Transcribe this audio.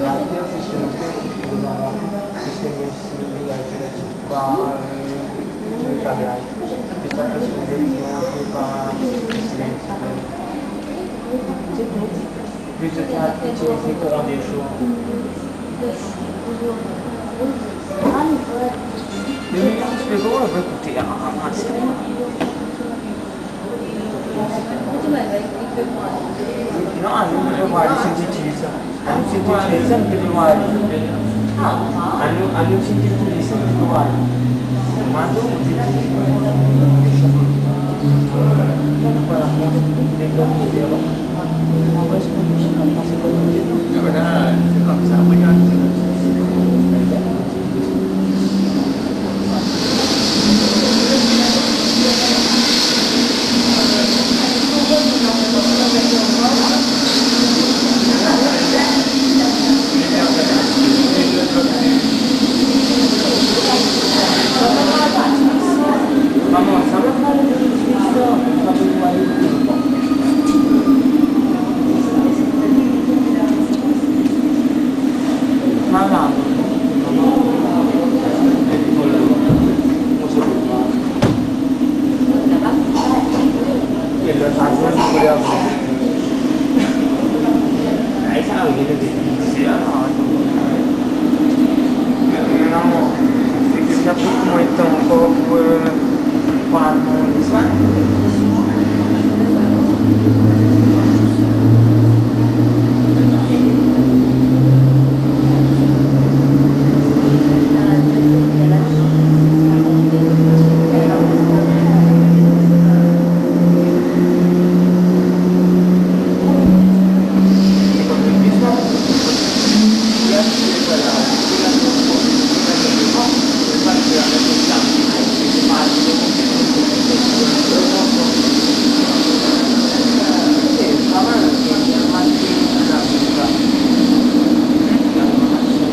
L'altro sistema che usava sistemi simili al qua italiani, che sta facendo anche qua silenzio. Visto che altri ci si rendez-vous. Je spiego come poi tutti no, hanno uguali, sintetizza anche uguali, hanno sintetizza anche uguali, ma tu